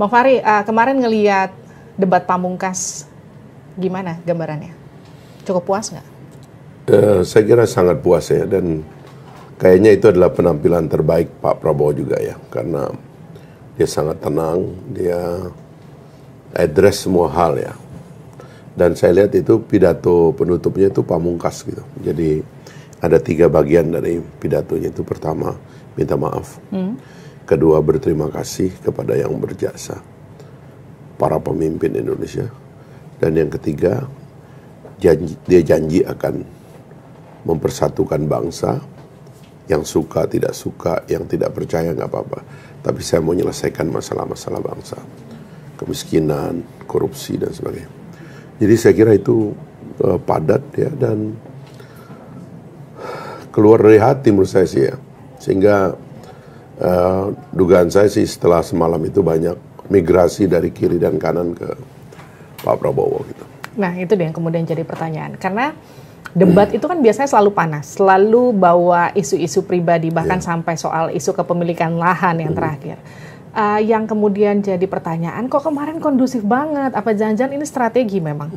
Bang Fahri, kemarin ngelihat debat Pamungkas, gimana gambarannya? Cukup puas nggak? Saya kira sangat puas ya, dan kayaknya itu adalah penampilan terbaik Pak Prabowo juga ya, karena dia sangat tenang, dia address semua hal ya. Dan saya lihat itu pidato penutupnya itu pamungkas gitu. Jadi ada 3 bagian dari pidatonya. Itu pertama, minta maaf. Kedua, berterima kasih kepada yang berjasa, para pemimpin Indonesia. Dan yang ketiga, dia janji akan mempersatukan bangsa. Yang suka, tidak suka, yang tidak percaya nggak apa-apa. Tapi saya mau menyelesaikan masalah-masalah bangsa. Kemiskinan, korupsi, dan sebagainya. Jadi saya kira itu padat ya, dan keluar dari hati menurut saya sih ya. Sehingga dugaan saya sih setelah semalam itu banyak migrasi dari kiri dan kanan ke Pak Prabowo gitu. Nah itu dia yang kemudian jadi pertanyaan. Karena debat itu kan biasanya selalu panas, selalu bawa isu-isu pribadi, bahkan sampai soal isu kepemilikan lahan yang terakhir. Yang kemudian jadi pertanyaan, kok kemarin kondusif banget, apa jangan-jangan ini strategi memang?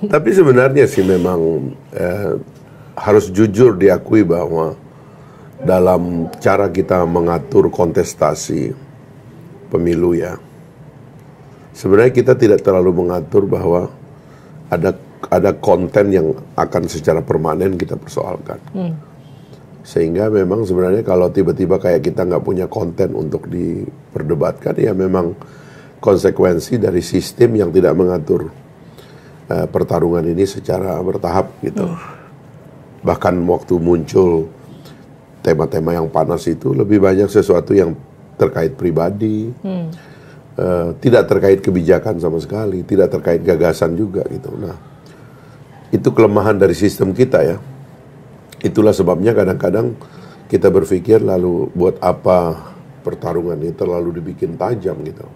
Tapi sebenarnya sih memang harus jujur diakui bahwa dalam cara kita mengatur kontestasi pemilu ya, sebenarnya kita tidak terlalu mengatur bahwa ada konten yang akan secara permanen kita persoalkan. Sehingga memang sebenarnya kalau tiba-tiba kayak kita nggak punya konten untuk diperdebatkan, ya memang konsekuensi dari sistem yang tidak mengatur pertarungan ini secara bertahap gitu. Bahkan waktu muncul tema-tema yang panas itu lebih banyak sesuatu yang terkait pribadi, tidak terkait kebijakan sama sekali, tidak terkait gagasan juga gitu. Nah, itu kelemahan dari sistem kita ya. Itulah sebabnya kadang-kadang kita berpikir lalu buat apa pertarungan ini terlalu dibikin tajam gitu.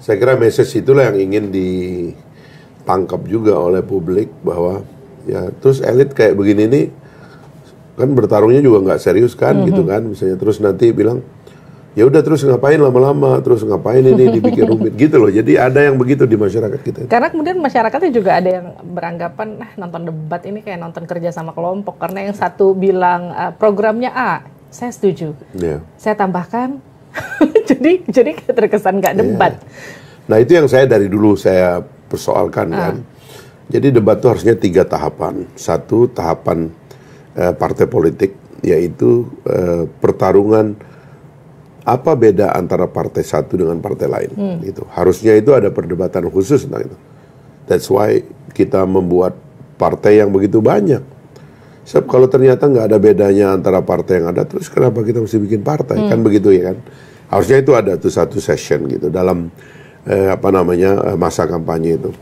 Saya kira message itulah yang ingin ditangkap juga oleh publik, bahwa ya terus elit kayak begini nih kan bertarungnya juga nggak serius kan gitu kan, misalnya terus nanti bilang ya udah terus ngapain lama-lama, terus ngapain ini dibikin rumit gitu loh. Jadi ada yang begitu di masyarakat kita. Karena kemudian masyarakatnya juga ada yang beranggapan nonton debat ini kayak nonton kerja sama kelompok, karena yang satu bilang programnya A, saya setuju. Saya tambahkan jadi terkesan nggak debat. Nah itu yang saya dari dulu saya persoalkan kan. Jadi debat itu harusnya 3 tahapan. Satu, tahapan partai politik, yaitu pertarungan apa beda antara partai satu dengan partai lain. Gitu. Harusnya itu ada perdebatan khusus tentang itu. That's why kita membuat partai yang begitu banyak. Sebab kalau ternyata nggak ada bedanya antara partai yang ada, terus kenapa kita mesti bikin partai? Kan begitu ya kan. Harusnya itu ada tuh satu session gitu dalam masa kampanye itu.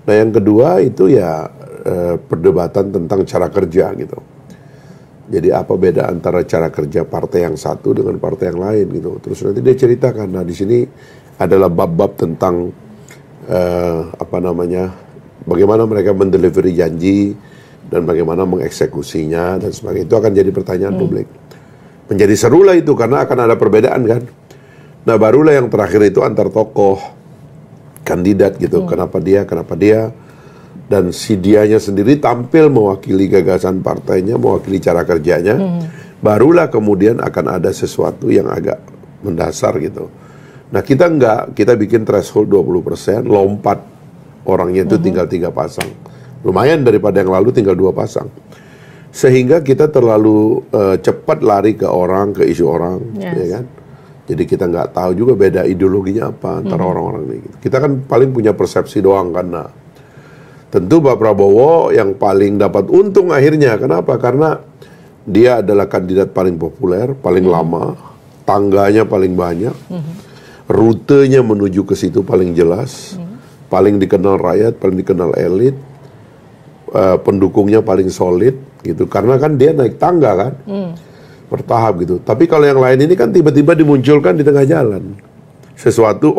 Nah yang kedua itu ya perdebatan tentang cara kerja gitu. Jadi apa beda antara cara kerja partai yang satu dengan partai yang lain gitu. Terus nanti dia ceritakan, nah di sini adalah bab-bab tentang bagaimana mereka mendelivery janji dan bagaimana mengeksekusinya dan sebagainya. Itu akan jadi pertanyaan publik. Menjadi seru lah itu karena akan ada perbedaan kan. Nah barulah yang terakhir itu antar tokoh kandidat gitu. Kenapa dia dan si dianya sendiri tampil mewakili gagasan partainya, mewakili cara kerjanya, barulah kemudian akan ada sesuatu yang agak mendasar gitu. Nah kita enggak, kita bikin threshold 20%, lompat orangnya itu tinggal 3 pasang. Lumayan daripada yang lalu tinggal 2 pasang. Sehingga kita terlalu cepat lari ke orang, ke isu orang, ya kan? Jadi kita nggak tahu juga beda ideologinya apa antara orang-orang ini. Gitu. Kita kan paling punya persepsi doang kan. Nah, tentu Pak Prabowo yang paling dapat untung akhirnya. Kenapa? Karena dia adalah kandidat paling populer, paling lama, tangganya paling banyak, rutenya menuju ke situ paling jelas, paling dikenal rakyat, paling dikenal elit, pendukungnya paling solid, gitu. Karena kan dia naik tangga kan, bertahap gitu. Tapi kalau yang lain ini kan tiba-tiba dimunculkan di tengah jalan, sesuatu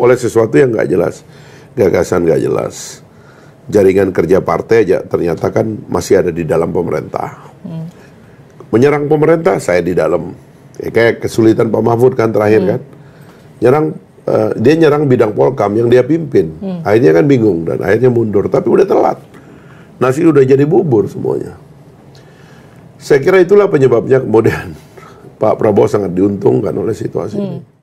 yang nggak jelas, gagasan nggak jelas. Jaringan kerja partai aja ternyata kan masih ada di dalam pemerintah. Menyerang pemerintah saya di dalam. Kayak kesulitan Pak Mahfud kan terakhir kan. Nyerang dia nyerang bidang Polkam yang dia pimpin. Akhirnya kan bingung dan akhirnya mundur. Tapi udah telat. Nasi udah jadi bubur semuanya. Saya kira itulah penyebabnya kemudian Pak Prabowo sangat diuntungkan oleh situasi ini.